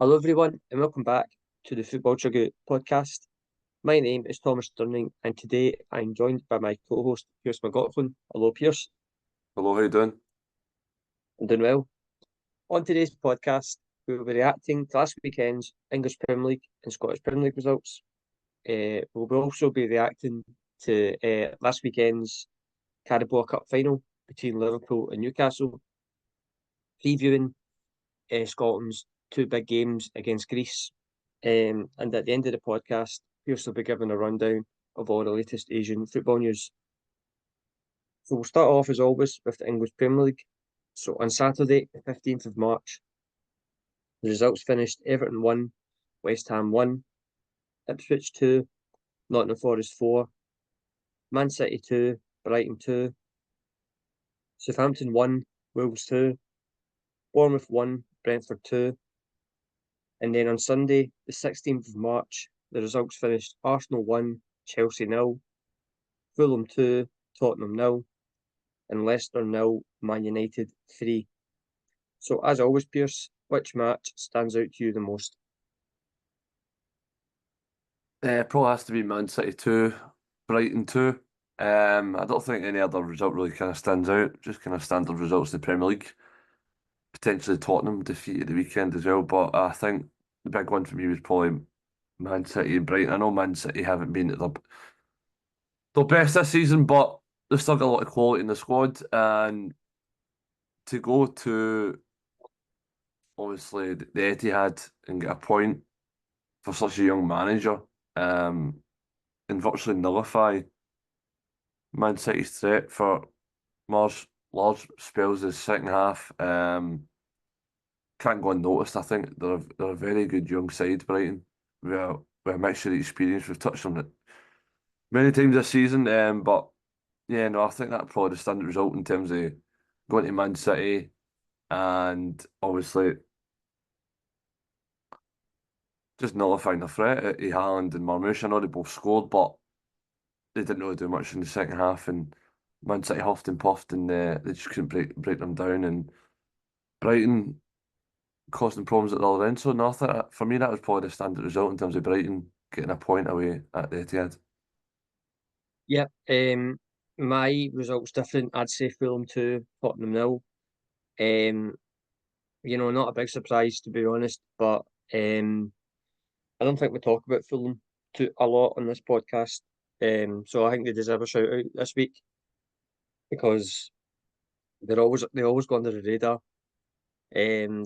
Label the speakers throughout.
Speaker 1: Hello everyone and welcome back to the Football Chuggu Podcast. My name is Thomas Durning and today I'm joined by my co-host Pearse McLaughlin. Hello Pearse.
Speaker 2: Hello, how you doing?
Speaker 1: I'm doing well. On today's podcast we will be reacting to last weekend's English Premier League and Scottish Premier League results. We'll also be reacting to last weekend's Carabao Cup Final between Liverpool and Newcastle, previewing Scotland's two big games against Greece. And at the end of the podcast, Pierce will be giving a rundown of all the latest Asian football news. So we'll start off as always with the English Premier League. So on Saturday, the 15th of March, the results finished: Everton 1, West Ham 1, Ipswich 2, Nottingham Forest 4, Man City 2, Brighton 2, Southampton 1, Wolves 2, Bournemouth 1, Brentford 2. And then on Sunday, the 16th of March, the results finished: Arsenal 1, Chelsea 0, Fulham 2, Tottenham 0, and Leicester 0, Man United 3. So as always, Pierce, which match stands out to you the most?
Speaker 2: Probably has to be Man City 2, Brighton 2. I don't think any other result really kind of stands out. Just kind of standard results in the Premier League. Potentially Tottenham defeat at the weekend as well, but I think the big one for me was probably Man City and Brighton. I know Man City haven't been at their best this season, but they've still got a lot of quality in the squad. And to go to obviously the Etihad and get a point for such a young manager, and virtually nullify Man City's threat for large spells of the second half. Can't go unnoticed. I think they're a very good young side, Brighton. With a mixture of experience. We've touched on it many times this season. But yeah, no, I think that's probably the standard result in terms of going to Man City and obviously just nullifying the threat at Haaland and Marmoush. I know they both scored, but they didn't really do much in the second half, and Man City huffed and puffed, and they just couldn't break them down. And Brighton causing problems at the other end. So no, I think for me that was probably the standard result in terms of Brighton getting a point away at the Etihad.
Speaker 1: Yeah, my result's different. I'd say Fulham 2, Tottenham 0. Not a big surprise to be honest, but I don't think we talk about Fulham a lot on this podcast. So I think they deserve a shout out this week because they always go under the radar. They're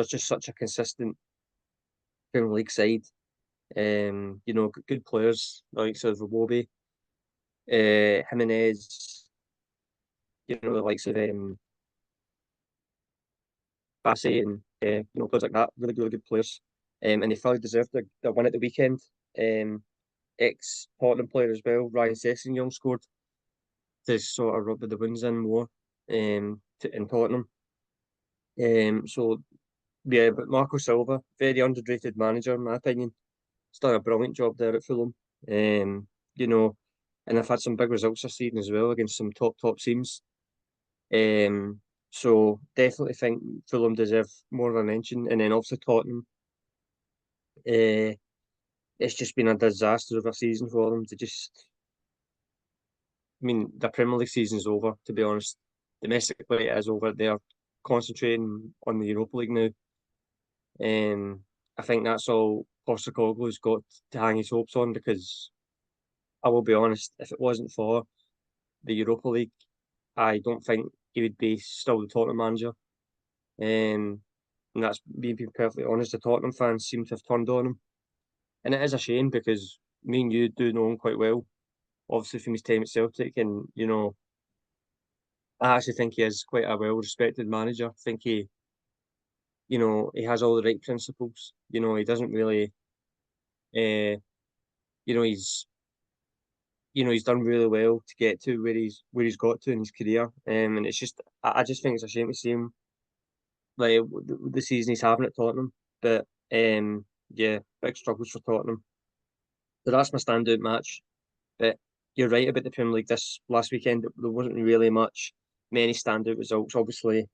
Speaker 1: just such a consistent Premier League side. Good players like sort of Iwobi, Jimenez, the likes of Bassey and players like that. Really, really good players. And they fully deserved their win at the weekend. Ex Tottenham player as well, Ryan Sessegnon scored to sort of rub the wins in more in Tottenham. So yeah, but Marco Silva, very underrated manager in my opinion. He's done a brilliant job there at Fulham. You know, and I've had some big results this season as well against some top teams. So definitely think Fulham deserve more of a mention, and then obviously Tottenham. It's just been a disaster of a season for them. The Premier League season's over, to be honest. Domestically, it is over. They're concentrating on the Europa League now. I think that's all Postecoglou's got to hang his hopes on because I will be honest, if it wasn't for the Europa League, I don't think he would be still the Tottenham manager. And that's being perfectly honest. The Tottenham fans seem to have turned on him. And it is a shame because me and you do know him quite well, obviously from his time at Celtic. And, I actually think he is quite a well-respected manager. I think he has all the right principles. He doesn't really, uh, he's, he's done really well to get to where he's got to in his career. And it's just, I just think it's a shame to see him like the season he's having at Tottenham. But yeah, big struggles for Tottenham. So that's my standout match. But you're right about the Premier League this last weekend. There wasn't really many standout results. Obviously,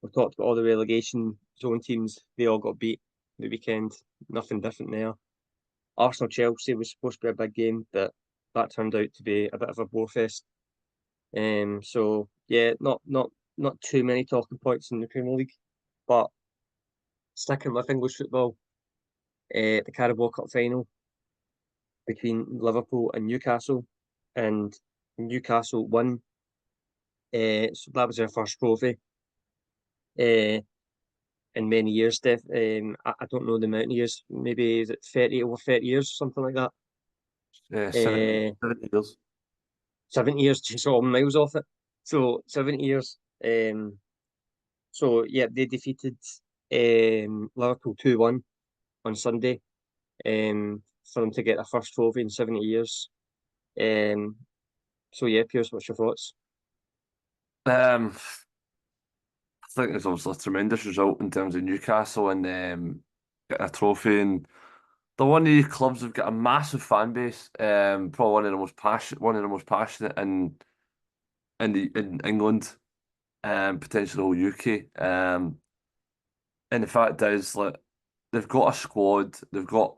Speaker 1: we've talked about all the relegation zone teams. They all got beat. the weekend. Nothing different there. Arsenal-Chelsea was supposed to be a big game, but that turned out to be a bit of a bore fest. So yeah, not too many talking points in the Premier League, but sticking with English football, the Carabao Cup Final between Liverpool and Newcastle, and Newcastle won. So that was their first trophy in many years. I don't know the amount of years. Maybe is it 30 years, something like that.
Speaker 2: 70 years.
Speaker 1: 70 years, just all miles off it. So 70 years. So yeah, they defeated Liverpool 2-1 on Sunday. For them to get their first trophy in 70 years. So yeah, Pearse, what's your thoughts?
Speaker 2: I think it's obviously a tremendous result in terms of Newcastle and getting a trophy. And they're one of these clubs that have got a massive fan base. Probably one of the most passionate in England, potentially the whole UK. And the fact is, like, they've got a squad. They've got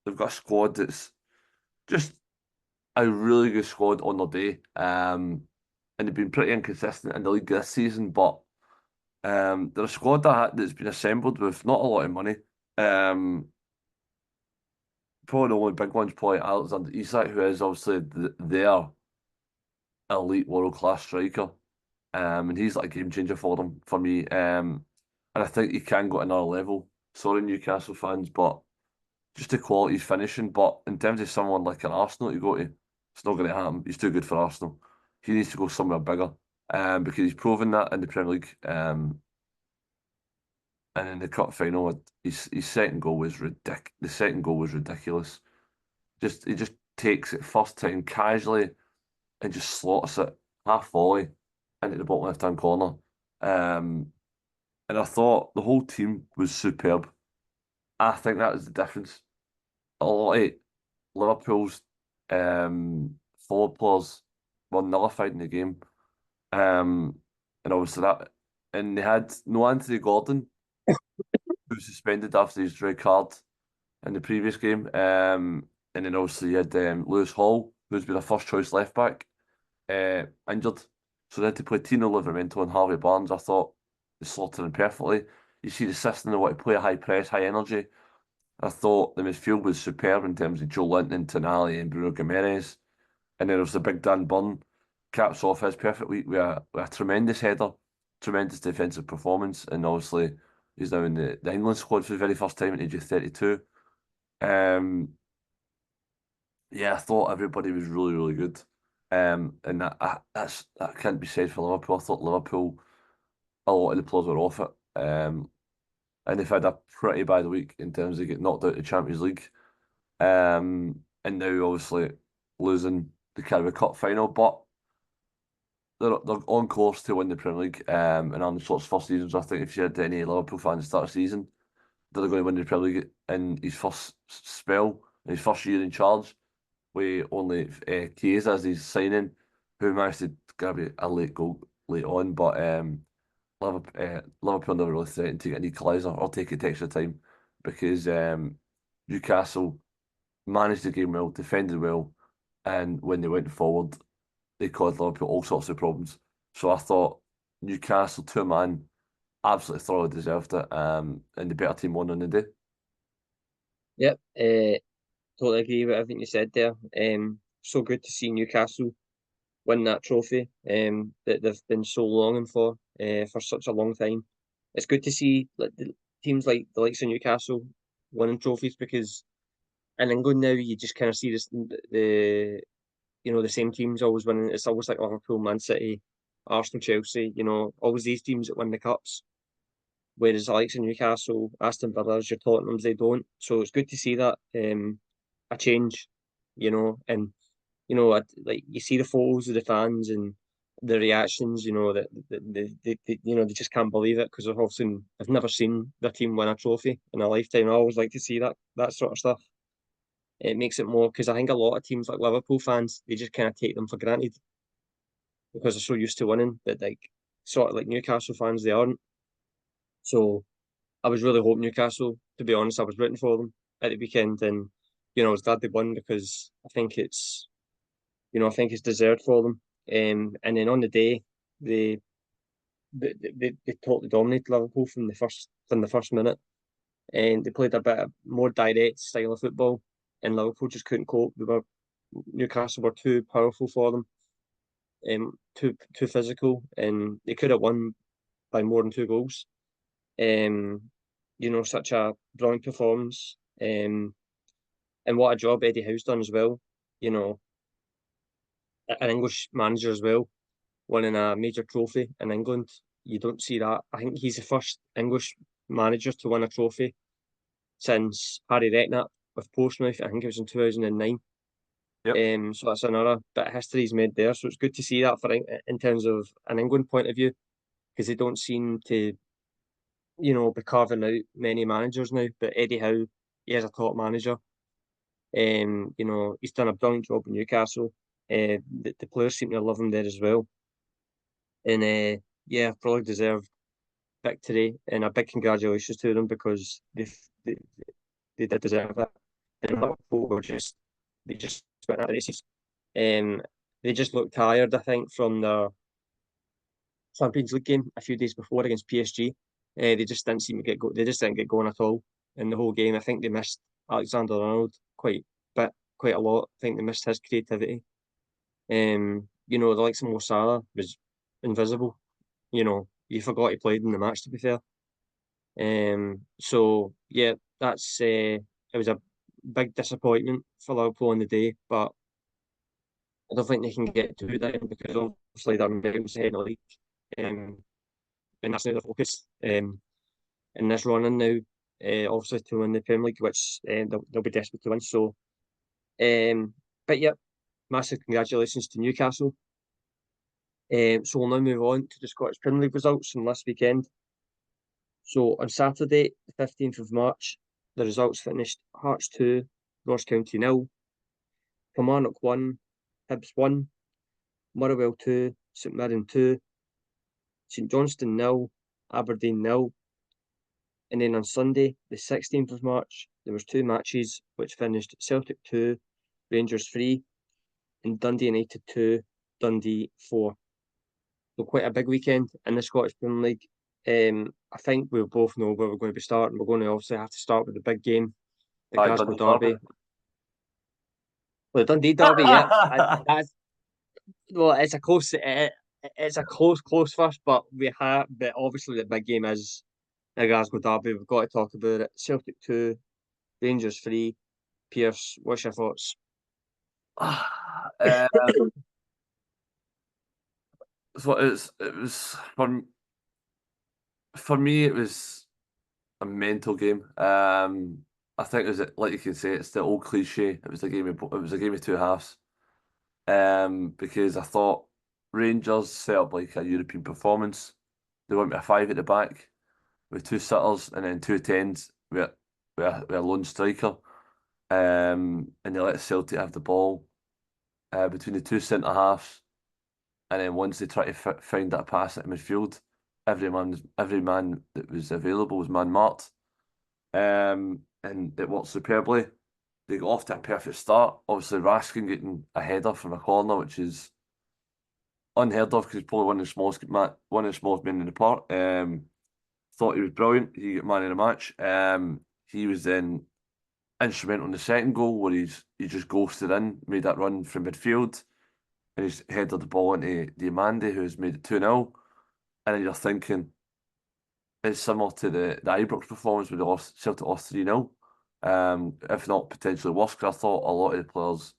Speaker 2: a squad that's just a really good squad on their day. And they've been pretty inconsistent in the league this season, but they're a squad that's been assembled with not a lot of money. Probably the only big one's probably Alexander Isak, who is obviously their elite world class striker. And he's like a game changer for them, for me. And I think he can go to another level. Sorry, Newcastle fans, but just the quality he's finishing. But in terms of someone like an Arsenal to go to, it's not going to happen. He's too good for Arsenal. He needs to go somewhere bigger. Because he's proven that in the Premier League. And in the cup final, his second goal was ridiculous. The second goal was ridiculous. He just takes it first time casually and just slots it half volley into the bottom left hand corner. And I thought the whole team was superb. I think that was the difference. A lot of Liverpool's forward players were nullified in the game. And obviously and they had no Anthony Gordon, who was suspended after his red card in the previous game. And then obviously you had Lewis Hall, who's been a first choice left back, injured. So they had to play Tino Livramento and Harvey Barnes. I thought they slotted in perfectly. You see the system, they want to play a high press, high energy. I thought the midfield was superb in terms of Joe Linton, Tonali, and Bruno Gimenez. And then there was the big Dan Burn, caps off his perfect week with a tremendous header, tremendous defensive performance, and obviously he's now in the England squad for the very first time at the age of 32. Yeah, I thought everybody was really, really good. And that can't be said for Liverpool. I thought Liverpool, a lot of the players were off it. And they've had a pretty bad week in terms of getting knocked out of the Champions League. And now obviously losing the Carabao Cup final, but they're on course to win the Premier League. And on Slot's first seasons, I think if you had any Liverpool fans start a season, they're going to win the Premier League in his first spell, in his first year in charge, with only Chiesa as his signing, who managed to grab a late goal late on, but Liverpool never really threatened to get an equaliser or take it to extra time because Newcastle managed the game well, defended well, and when they went forward, they caused Liverpool all sorts of problems. So I thought Newcastle 2-man absolutely thoroughly deserved it, and the better team won on the day.
Speaker 1: Yep, totally agree with everything you said there. So good to see Newcastle win that trophy that they've been so longing for such a long time. It's good to see like the teams like the likes of Newcastle winning trophies because in England now you just kind of see the same teams always winning. It's always like Liverpool, Man City, Arsenal, Chelsea. Always these teams that win the cups. Whereas the likes of Newcastle, Aston Villa's, your Tottenham's, they don't. So it's good to see that a change, and like you see the photos of the fans and the reactions, that they just can't believe it because I've never seen their team win a trophy in a lifetime. I always like to see that sort of stuff. It makes it more because I think a lot of teams like Liverpool fans they just kind of take them for granted because they're so used to winning that like sort of like Newcastle fans they aren't. So I was really hoping Newcastle to be honest, I was rooting for them at the weekend, and I was glad they won because I think it's deserved for them. And then on the day, they they totally dominated Liverpool from the first minute, and they played a bit of more direct style of football, and Liverpool just couldn't cope. Newcastle were too powerful for them, too physical, and they could have won by more than 2 goals. Such a brilliant performance. And what a job Eddie Howe's done as well. You know, an English manager as well, winning a major trophy in England. You don't see that. I think he's the first English manager to win a trophy since Harry Redknapp with Portsmouth. I think it was in 2009.
Speaker 2: Yep.
Speaker 1: So that's another bit of history he's made there. So it's good to see that in terms of an England point of view, because they don't seem to, be carving out many managers now. But Eddie Howe, he is a top manager. He's done a brilliant job in Newcastle. The players seem to love him there as well. And yeah, probably deserved victory, and a big congratulations to them because they did deserve it. And Liverpool they just went out of races. They just looked tired, I think, from their Champions League game a few days before against PSG. They just didn't seem to get go. They just didn't get going at all in the whole game. I think they missed Alexander-Arnold quite a lot. I think they missed his creativity. The likes of Mo Salah was invisible. You forgot he played in the match, to be fair. So yeah, it was a big disappointment for Liverpool on the day, but I don't think they can get too down because obviously they're miles ahead in the league. And that's now the focus. In this running now, obviously to win the Premier League, which they'll be desperate to win. So, but yeah, massive congratulations to Newcastle. So we'll now move on to the Scottish Premier League results from last weekend. So on Saturday, the 15th of March, the results finished: Hearts 2, Ross County 0, Kilmarnock 1, Hibs 1, Motherwell 2, St Mirren 2, St Johnstone 0, Aberdeen 0. And then on Sunday, the 16th of March, there was 2 matches which finished: Celtic 2, Rangers 3, and Dundee United 2, Dundee 4. So quite a big weekend in the Scottish Premier League. I think we both know where we're going to be starting. We're going to obviously have to start with the big game, the Glasgow Derby. Well, the Dundee Derby, yeah. It's a close first, but but obviously the big game is the Glasgow Derby. We've got to talk about it. Celtic 2, Rangers 3. Pearse, what's your thoughts?
Speaker 2: So it was for me. It was a mental game. I think it was, like you can say, it's the old cliche. It was a game of two halves. Because I thought Rangers set up like a European performance. They went with a 5 at the back with 2 sitters and then 2 10s with a lone striker. And they let Celtic have the ball between the 2 centre halves. And then once they try to find that pass at midfield, every man that was available was man marked. And it worked superbly. They got off to a perfect start. Obviously, Raskin getting a header from a corner, which is unheard of because he's probably one of the smallest men in the park. Thought he was brilliant. He got man of the match. He was then instrumental in the second goal where he just ghosted in, made that run from midfield, and he's headed the ball into Diamande, who's made it 2-0. And then you're thinking it's similar to the Ibrox performance with the Celtic lost 3-0. If not potentially worse, because I thought a lot of the players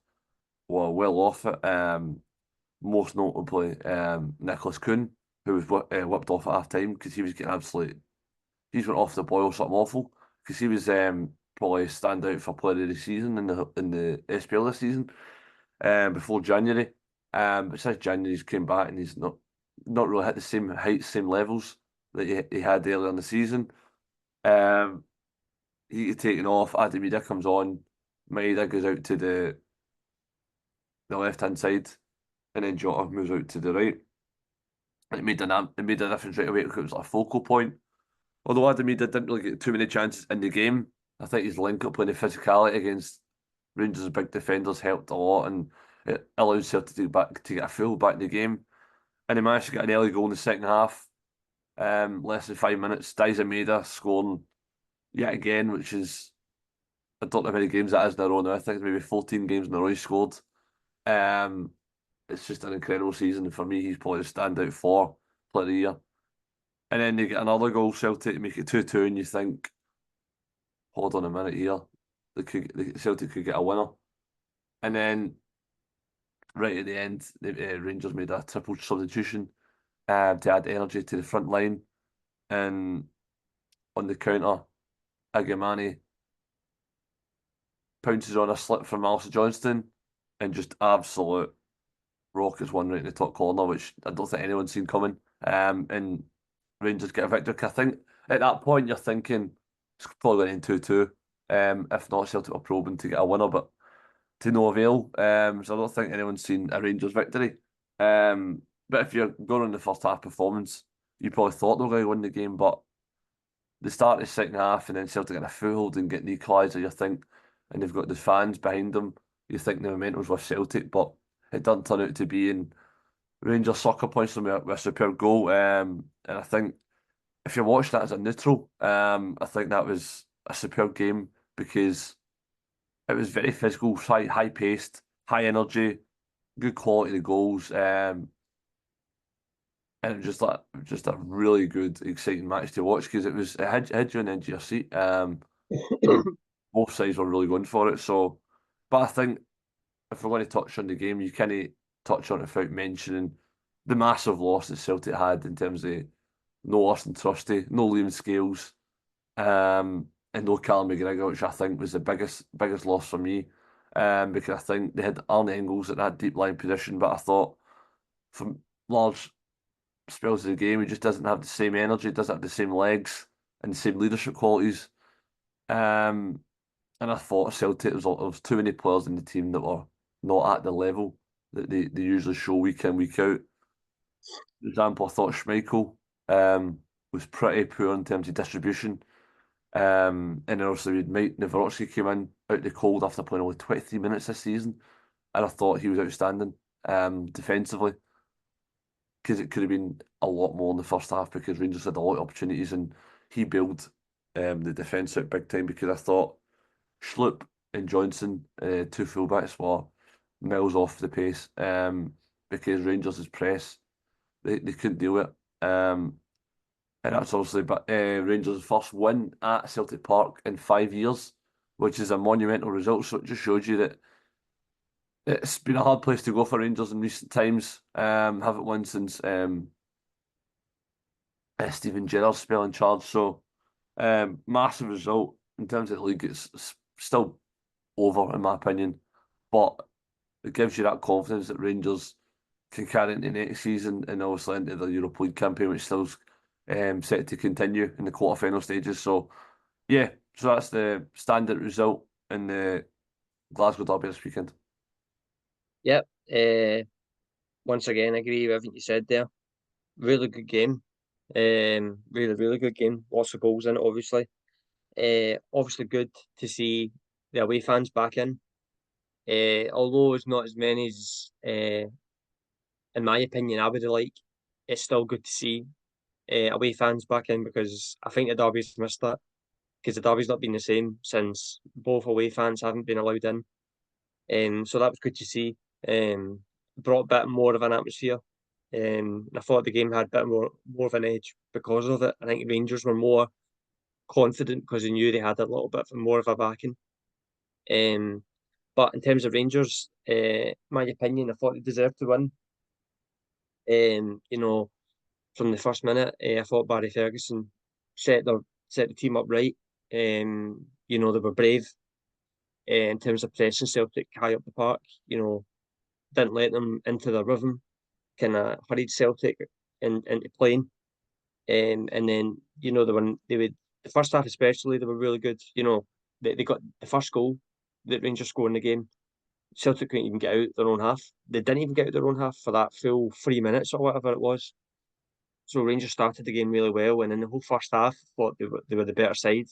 Speaker 2: were well off it. Most notably, Nicholas Kuhn, who was whipped off at half time because he was getting he's went off the boil something awful because he was probably stand out for player of the season in the SPL this season before January. But since January he's came back and he's not really hit the same heights, same levels that he had earlier in the season. He gets taken off. Ademida comes on. Maeda goes out to the left hand side, and then Jota moves out to the right. And it made a difference right away because it was like a focal point. although Adamida didn't really get too many chances in the game, I think his link-up and the physicality against Rangers' big defenders helped a lot, and it allowed Celtic to get a full back in the game. And he managed to get an early goal in the second half. Less than 5 minutes, Diaz Almeida scoring yet again, which is, I don't know how many games that is in a row now. I think maybe 14 games in a row he scored. Um, it's just an incredible season. And for me, he's probably the standout for player of the year. And then they get another goal, Celtic, to make it 2-2, and you think, hold on a minute here. Celtic could get a winner. And then right at the end, Rangers made a triple substitution to add energy to the front line. And on the counter, Agamani pounces on a slip from Alistair Johnston and just absolute rockets one right in the top corner, which I don't think anyone's seen coming. And Rangers get a victory. I think at that point you're thinking it's probably going to end 2-2. If not, Celtic were probing to get a winner, but to no avail. So I don't think anyone's seen a Rangers victory. But if you're going on the first half performance, you probably thought they were going to win the game, but the start of the second half and then Celtic getting a foothold and getting the equaliser, you think, and they've got the fans behind them, you think the momentum's with Celtic, but it doesn't turn out to be, and Rangers sucker punched them with a superb goal. And I think if you watch that as a neutral, I think that was a superb game because it was very physical, high paced, high energy, good quality of goals. And it was just a really good, exciting match to watch because it had you on the edge of your seat. Both sides were really going for it. So, but I think if we're going to touch on the game, you can't touch on it without mentioning the massive loss that Celtic had in terms of no Austin Trusty, no Liam Scales, and no Callum McGregor, which I think was the biggest loss for me. Because I think they had Arne Engels at that deep line position, but I thought from large spells of the game, he just doesn't have the same energy, doesn't have the same legs and the same leadership qualities. And I thought Celtic there was too many players in the team that were not at the level that they usually show week in, week out. For example, I thought Schmeichel was pretty poor in terms of distribution. And then also Mike Navarrotsky came in out the cold after playing only 23 minutes this season. And I thought he was outstanding defensively because it could have been a lot more in the first half because Rangers had a lot of opportunities and he bailed the defence out big time because I thought Schlupp and Johnson, two fullbacks, were miles off the pace because Rangers' press, they couldn't deal with it. And that's obviously Rangers' first win at Celtic Park in 5 years, which is a monumental result. So it just shows you that it's been a hard place to go for Rangers in recent times. Haven't won since Steven Gerrard's spell in charge. So massive result in terms of the league. It's still over in my opinion, but it gives you that confidence that Rangers can carry into next season and obviously into the Europa League campaign, which still's set to continue in the quarter-final stages. So yeah, so that's the standard result in the Glasgow derby this weekend.
Speaker 1: Yep. Once again, I agree with everything you said there. Really good game. Really good game. Lots of goals in it, obviously. Obviously good to see the away fans back in. Although it's not as many as, in my opinion, I would have liked, it's still good to see away fans back in because I think the derby's missed that because the derby's not been the same since both away fans haven't been allowed in. So that was good to see. Brought a bit more of an atmosphere. I thought the game had a bit more of an edge because of it. I think Rangers were more confident because they knew they had a little bit more of a backing. But in terms of Rangers, my opinion, I thought they deserved to win. From the first minute, I thought Barry Ferguson set the team up right. They were brave in terms of pressing Celtic high up the park. Didn't let them into their rhythm. Kind of hurried Celtic into playing. And then they would the first half especially they were really good. They got the first goal that Rangers scored in the game. Celtic couldn't even get out their own half. They didn't even get out their own half for that full 3 minutes or whatever it was. So Rangers started the game really well, and in the whole first half, I thought they were the better side.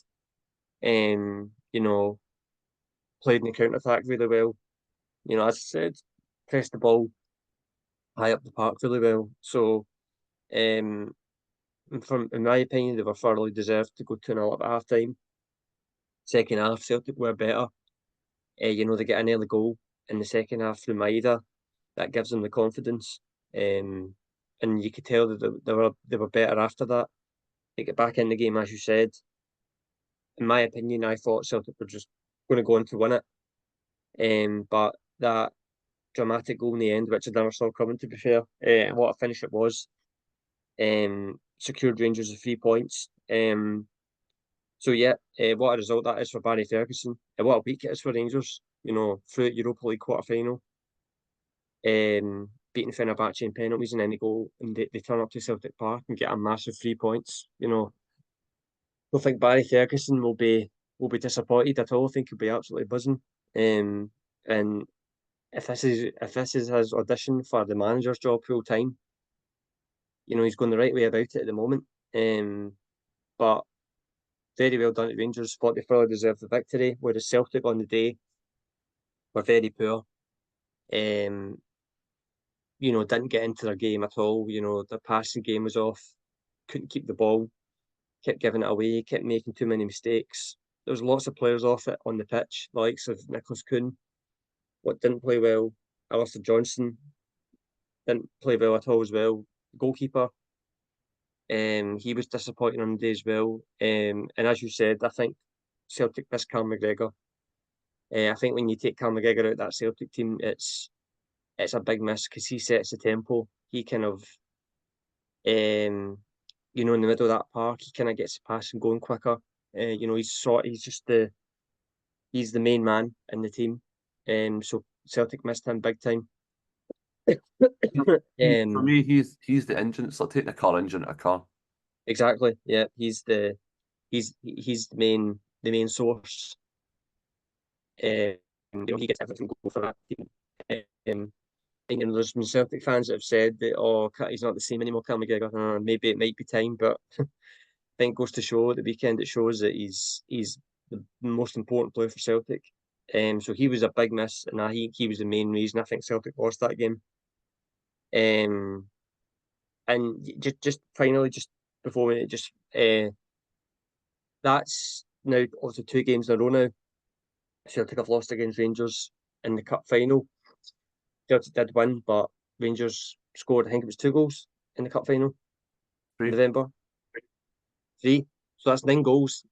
Speaker 1: You know, played in the counter attack really well. You know, as I said, pressed the ball high up the park really well. So, um, in my opinion, they were thoroughly deserved to go 2-0 up at half time. Second half, Celtic were better. You know, they get an early goal in the second half through Maeda. That gives them the confidence. And you could tell that they were better after that. They get back in the game, as you said. In my opinion, I thought Celtic were just going to go on to win it. But that dramatic goal in the end, which I never saw coming, to be fair, what a finish it was, secured Rangers with 3 points. So yeah, what a result that is for Barry Ferguson. What a week it is for Rangers. You know, through Europa League quarter final, beating Fenerbahce in penalties, and then they turn up to Celtic Park and get a massive 3 points. You know, I don't think Barry Ferguson will be disappointed at all. I think he'll be absolutely buzzing. And if this is his audition for the manager's job full time, you know, he's going the right way about it at the moment. But very well done to Rangers. Thought they fully deserved the victory. Whereas Celtic on the day were very poor. You know, didn't get into their game at all. You know, their passing game was off. Couldn't keep the ball. Kept giving it away. Kept making too many mistakes. There was lots of players off it on the pitch, the likes of Nicholas Kuhn. What didn't play well, Alistair Johnson didn't play well at all as well. Goalkeeper, he was disappointing on the day as well. And as you said, I think Celtic missed Cal McGregor. I think when you take Cal McGregor out that Celtic team, it's a big miss because he sets the tempo. He kind of, you know, in the middle of that park, he kind of gets the passing going quicker. You know, he's the main man in the team. So Celtic missed him big time.
Speaker 2: For me, he's the engine. It's like taking a car engine to a car.
Speaker 1: Exactly. Yeah, he's the main source. You know, he gets everything go for that team. You know, there's been Celtic fans that have said that, oh, he's not the same anymore, Cal McGregor. Maybe it might be time, but I think it goes to show at the weekend, it shows that he's the most important player for Celtic. So he was a big miss, and he was the main reason I think Celtic lost that game. And just finally, just before we just that's now also 2 games in a row now. Celtic have lost against Rangers in the cup final. Celtic did win, but Rangers scored, I think it was 2 goals in the cup final in
Speaker 2: 3.
Speaker 1: November. 3. So that's 9 goals.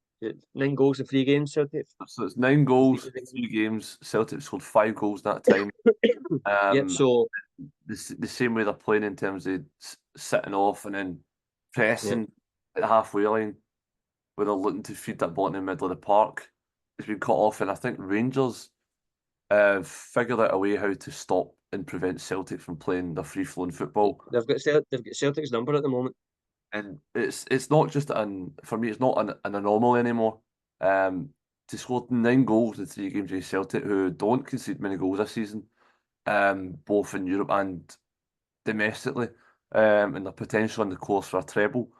Speaker 1: 9 goals in 3 games, Celtic.
Speaker 2: So it's 9 goals, 3 games. Celtic scored 5 goals that time.
Speaker 1: Yep, so
Speaker 2: the same way they're playing in terms of sitting off and then pressing
Speaker 1: yep.
Speaker 2: at the halfway line, where they're looking to feed that ball in the middle of the park. It's been cut off, and I think Rangers figured out a way how to stop and prevent Celtic from playing their free-flowing football.
Speaker 1: They've got Celtic's number at the moment.
Speaker 2: And it's not just for me, it's not an anomaly anymore. To score 9 goals in 3 games against Celtic, who don't concede many goals this season, both in Europe and domestically, and the potential on the course for a treble.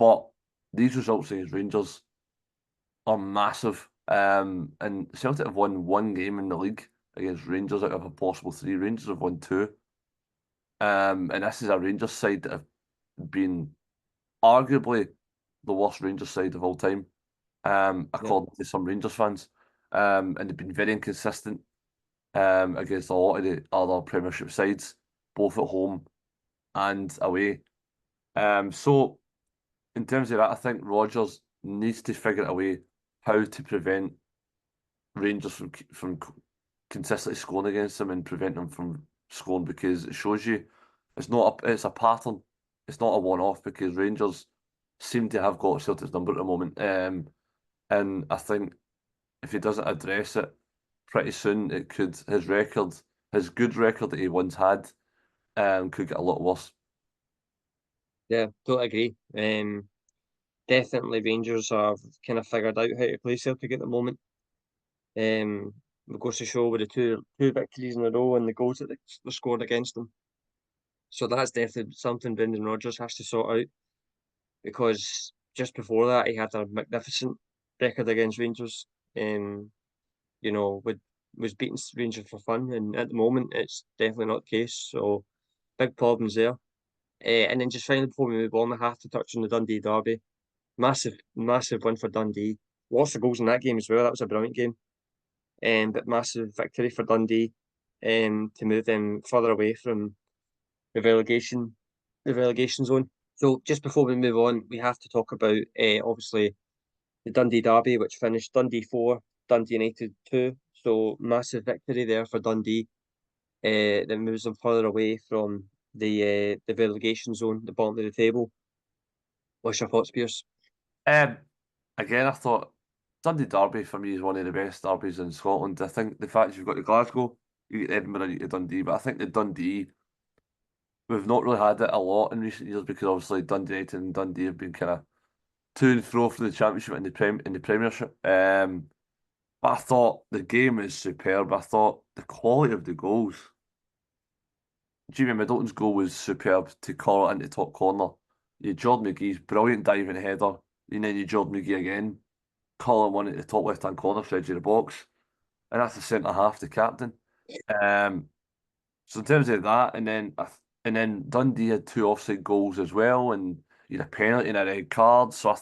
Speaker 2: But these results against Rangers are massive. And Celtic have won 1 game in the league against Rangers out of a possible 3. Rangers have won 2. And this is a Rangers side that have been arguably the worst Rangers side of all time, according to some Rangers fans. And they've been very inconsistent against a lot of the other Premiership sides, both at home and away. So in terms of that, I think Rodgers needs to figure out a way how to prevent Rangers from consistently scoring against them and prevent them from scoring, because it shows you it's a pattern. It's not a one-off, because Rangers seem to have got Celtic's number at the moment. And I think if he doesn't address it pretty soon, it could his good record that he once had, could get a lot worse.
Speaker 1: Yeah, totally agree. Definitely Rangers have kind of figured out how to play Celtic at the moment. It goes to show with the two victories in a row and the goals that they scored against them. So that's definitely something Brendan Rodgers has to sort out. because just before that he had a magnificent record against Rangers. Was beating Rangers for fun, and at the moment it's definitely not the case. So big problems there. And then just finally before we move on, I have to touch on the Dundee derby. Massive, massive win for Dundee. Lots of goals in that game as well. That was a brilliant game. But massive victory for Dundee to move them further away from the relegation zone. So just before we move on, we have to talk about obviously the Dundee derby, which finished Dundee 4, Dundee United 2. So massive victory there for Dundee. That moves them further away from the relegation zone, the bottom of the table. What's your thoughts, Pearse?
Speaker 2: Um, Again, I thought Dundee Derby for me is one of the best derbies in Scotland. I think the fact you've got the Glasgow, you get Edinburgh, you get Dundee, but I think the Dundee, we've not really had it a lot in recent years because obviously Dundee United and Dundee have been kind of to and fro for the Championship and the Premiership. But I thought the game is superb. I thought the quality of the goals. Jimmy Middleton's goal was superb to call it into top corner. You Jordan McGee's brilliant diving header, and then you Jordan McGee again, calling one at the top left hand corner, edge of the box, and that's the centre half, the captain. Um, so in terms of that, and then Dundee had two offside goals as well, and you had a penalty and a red card. So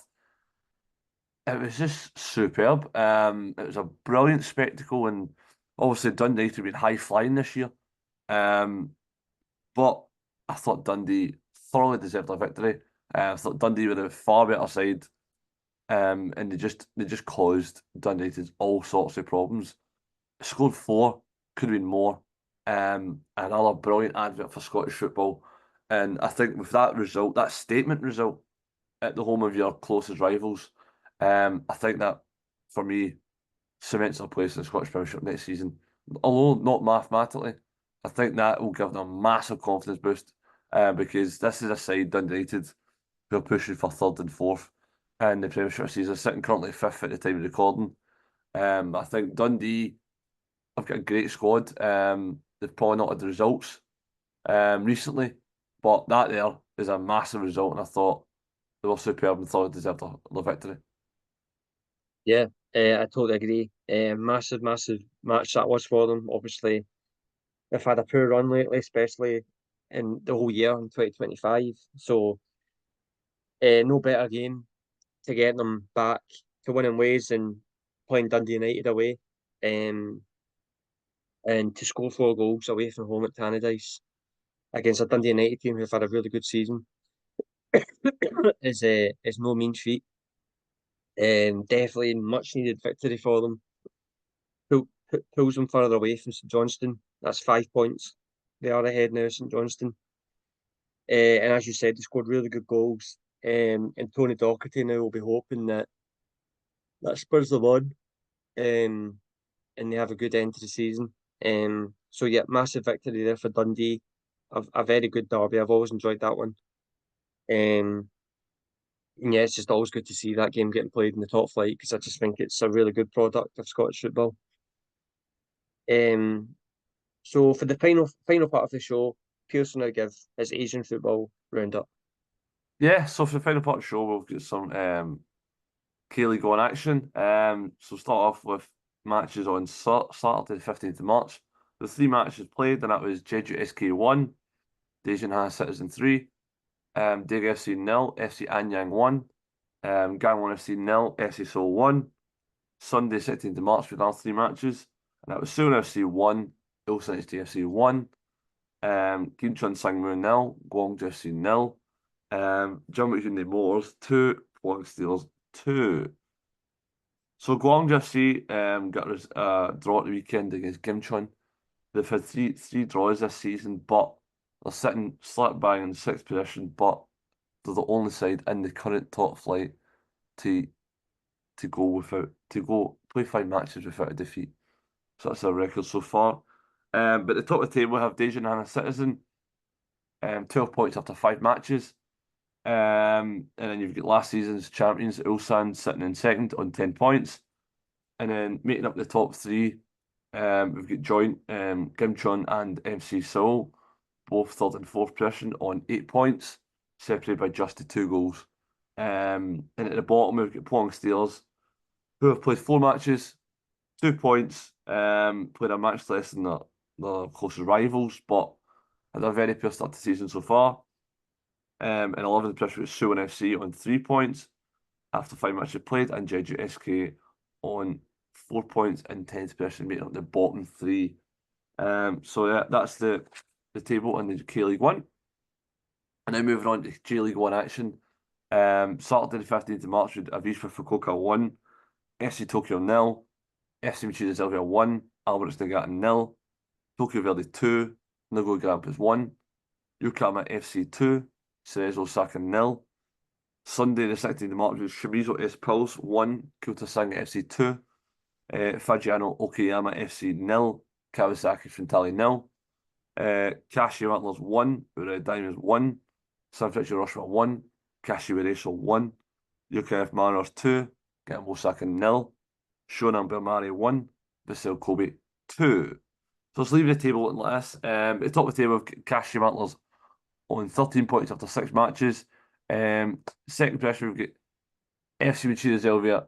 Speaker 2: it was just superb. It was a brilliant spectacle, and obviously Dundee have been high flying this year. But I thought Dundee thoroughly deserved a victory. I thought Dundee were a far better side, and they just caused Dundee United's all sorts of problems. Scored four, could have been more. Another brilliant advert for Scottish football, and I think with that result, that statement result at the home of your closest rivals, I think that for me cements their place in the Scottish Premiership next season. Although not mathematically, I think that will give them a massive confidence boost because this is a side, Dundee United, who are pushing for third and fourth in the Premiership season, sitting currently fifth at the time of recording. I think Dundee have got a great squad. They've probably not had the results recently, but that there is a massive result, and I thought they were superb and thought they deserved the victory.
Speaker 1: Yeah, I totally agree. Massive, massive match that was for them. Obviously, they've had a poor run lately, especially in the whole year in 2025. So, no better game to get them back to winning ways than playing Dundee United away. Um, and to score 4 goals away from home at Tannadice against a Dundee United team who've had a really good season is no mean feat. Definitely much needed victory for them. Pulls them further away from St Johnstone. That's 5 points. They are ahead now of St Johnstone. And as you said, they scored really good goals. And Tony Docherty now will be hoping that spurs them on. And they have a good end to the season. So yeah, massive victory there for Dundee. A very good derby. I've always enjoyed that one. And yeah, it's just always good to see that game getting played in the top flight because I just think it's a really good product of Scottish football. Um, so for the final part of the show, Pearson will now give his Asian football roundup.
Speaker 2: Yeah, so for the final part of the show, we'll get some K-League on action. So start off with matches on Saturday, the 15th of March. The three matches played, and that was Jeju SK 1, Daejeon Citizen 3, Daegu FC 0, FC Anyang 1, Gangwon FC 0, FC Seoul 1. Sunday, 16th of March, with our three matches, and that was Seoul FC 1, Ulsan FC 1, Gimcheon Sangwoo 0, Gwangju FC 0, Jeonbuk Hyundai Moors 2, Pohang Steelers 2. So Gwangju FC got a draw at the weekend against Gimcheon. They've had three draws this season, but they're sitting slap bang in sixth position, but they're the only side in the current top flight to go play 5 matches without a defeat. So that's their record so far. But at the top of the table we have Daejeon Citizen, 12 points after 5 matches. And then you've got last season's champions, Ulsan, sitting in second on 10 points. And then making up the top three, we've got joint Gimcheon and MC Seoul, both third and fourth position on 8 points, separated by just the 2 goals. And at the bottom, we've got Pong Steelers, who have played 4 matches, 2 points, played a match less than the closest rivals, but had a very poor start to the season so far. And 11th position was Suwon FC on 3 points after 5 matches played, and Jeju SK on 4 points in 10th position, making up the bottom 3. So yeah, that's the table in the K League 1. And now moving on to J League 1 action. Saturday the 15th of March, with Avispa Fukuoka 1, FC Tokyo 0, FC Michida Zelvia 1, Alberts Nagata 0, Tokyo Verde 2, Nagoya Grampus 1, Yokohama FC 2, Cerezo Osaka 0. Sunday the 16th of March was Shimizu S Pulse 1, Kutasanga FC 2, Fagiano Okayama FC 0, Kawasaki Frontale 0, Cashew Antlers 1, Ura Diamonds 1, Sanfrecce Hiroshima 1, Kashiwa Reysol 1, UKF Mariners 2, Gamba Osaka 0, Shonan Bellmare 1, Vissel Kobe 2. So let's leave the table like this. At the top of the table, we've got Kashiwa Antlers on 13 points after 6 matches. Second position, we've got FC Michida Zelvia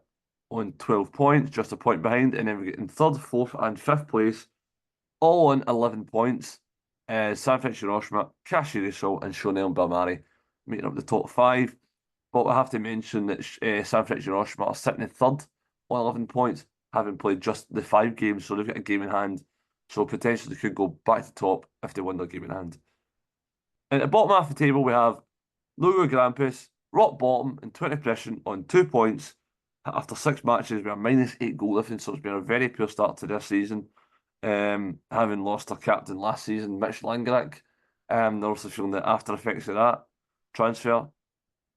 Speaker 2: on 12 points, just a point behind. And then we get in 3rd, 4th, and 5th place, all on 11 points. Sanfrecce Hiroshima, Kashiwa Reysol, and Shonan Bellmare making up the top 5. But I have to mention that Sanfrecce Hiroshima are sitting in 3rd on 11 points, having played just the 5 games, so they've got a game in hand. So potentially could go back to top if they win their game in hand. And at the bottom half of the table, we have Nagoya Grampus, rock bottom in 20th position on 2 points. After 6 matches, we are -8 goal difference, so it's been a very poor start to this season. Having lost their captain last season, Mitch Langrak. They're also feeling the after effects of that transfer.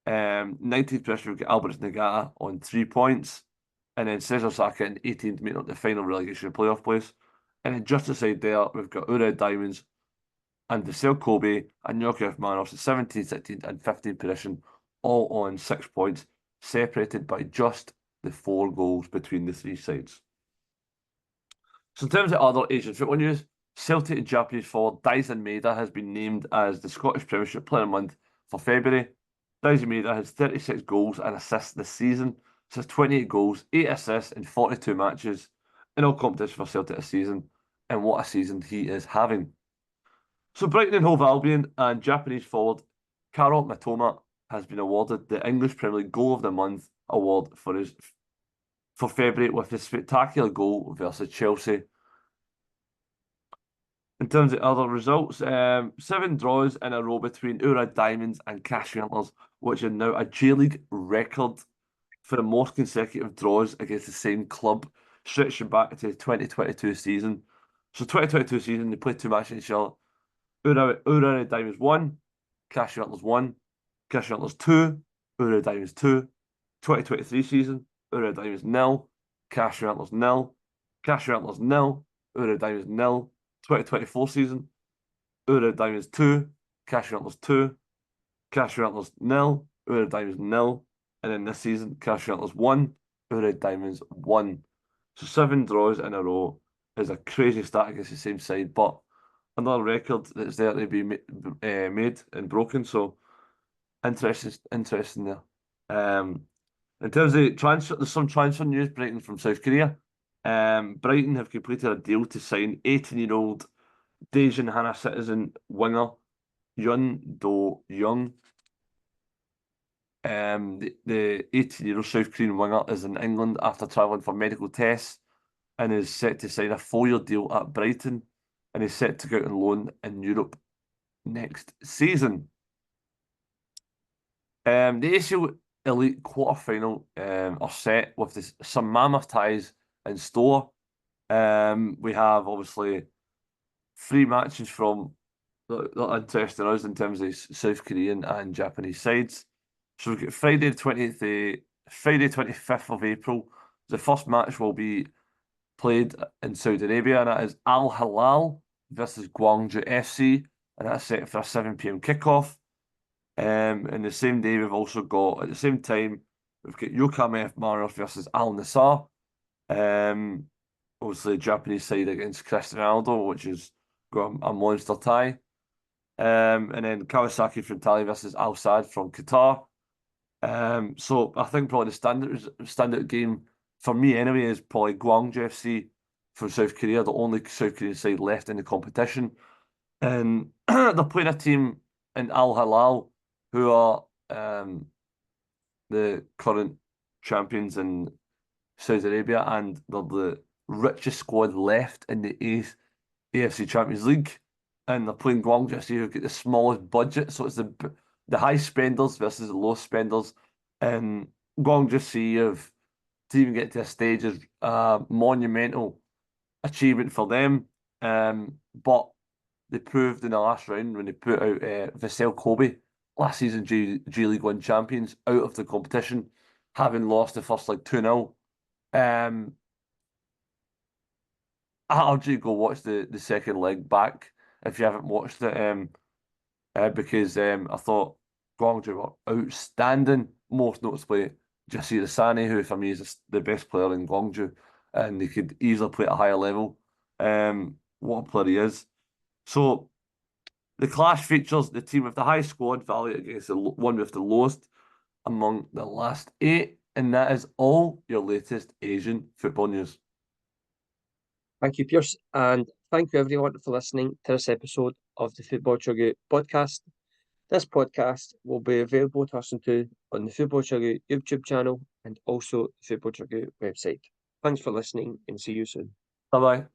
Speaker 2: 19th position, we've got Alberts Nagata on 3 points. And then Cerezo Osaka in 18th, making up the final relegation playoff place. And then just aside there, we've got Ura Diamonds and Vissel Kobe and UKF Mariners in 17th, 16th, and 15th position, all on 6 points, separated by just the 4 goals between the 3 sides. So in terms of other Asian football news, Celtic Japanese forward Daisen Maeda has been named as the Scottish Premiership Player of the Month for February. Daisen Maeda has 36 goals and assists this season, so has 28 goals, 8 assists in 42 matches in all competitions for Celtic this season, and what a season he is having. So Brighton and Hove Albion and Japanese forward Karo Matoma has been awarded the English Premier League Goal of the Month award for February with his spectacular goal versus Chelsea. In terms of other results, 7 draws in a row between Ura Diamonds and Kashiwa Antlers, which is now a J-League record for the most consecutive draws against the same club, stretching back to the 2022 season. So 2022 season, they played 2 matches in each other. Ura Diamonds 1, Kashiwa Antlers 1, Kashiwa Antlers 2, Ura Diamonds 2. 2023 season, Ura Diamonds 0, Kashiwa Antlers 0, Kashiwa Antlers 0, Ura Diamonds 0. 2024 season, Ura Diamonds 2, Kashiwa Antlers 2, Kashiwa Antlers 0, Ura Diamonds 0, and then this season, Kashiwa Antlers 1, Ura Diamonds 1. So 7 draws in a row is a crazy stat against the same side, but another record that's there to be made and broken. So interesting there. In terms of transfer, there's some transfer news. Brighton from South Korea. Brighton have completed a deal to sign 18-year-old Daejeon Hana citizen winger Yun Do-young. The 18-year-old South Korean winger is in England after travelling for medical tests and is set to sign a 4-year deal at Brighton and is set to go out on loan in Europe next season. The ACL Elite quarter-final are set with some mammoth ties in store. We have obviously 3 matches from that interesting us in terms of South Korean and Japanese sides. So we've got Friday 25th of April. The first match will be played in Saudi Arabia, and that is Al Hilal versus Gwangju FC, and that's set for a 7 p.m. kickoff. And the same day, we've also got, at the same time, we've got Yokohama F Mariners versus Al Nassr. Obviously, the Japanese side against Cristiano Ronaldo, which is got a monster tie. And then Kawasaki Frontale versus Al Sadd from Qatar. So I think probably the standout game for me anyway is probably Gwangju FC from South Korea, the only South Korean side left in the competition. And they're playing a team in Al Hilal, who are the current champions in Saudi Arabia, and they're the richest squad left in the AFC Champions League. And they're playing Guangzhou FC, who get the smallest budget, so it's the high spenders versus the low spenders. And Guangzhou FC have to even get to a stage is a monumental achievement for them. But they proved in the last round when they put out Vissel Kobe, last season G League One champions, out of the competition, having lost the first leg 2-0. I urge you to go watch the second leg back if you haven't watched it, because I thought Guangzhou were outstanding, most notably Jasir Sane, who for me is the best player in Guangzhou, and he could easily play at a higher level. What a player he is. So the clash features the team with the high squad value against the one with the lowest among the last 8, and that is all your latest Asian football news.
Speaker 1: Thank you, Pearse, and thank you everyone for listening to this episode of the Football Chuggu Podcast. This podcast will be available to listen to on the Football Chuggu YouTube channel and also the Football Chuggu website. Thanks for listening and see you soon.
Speaker 2: Bye-bye.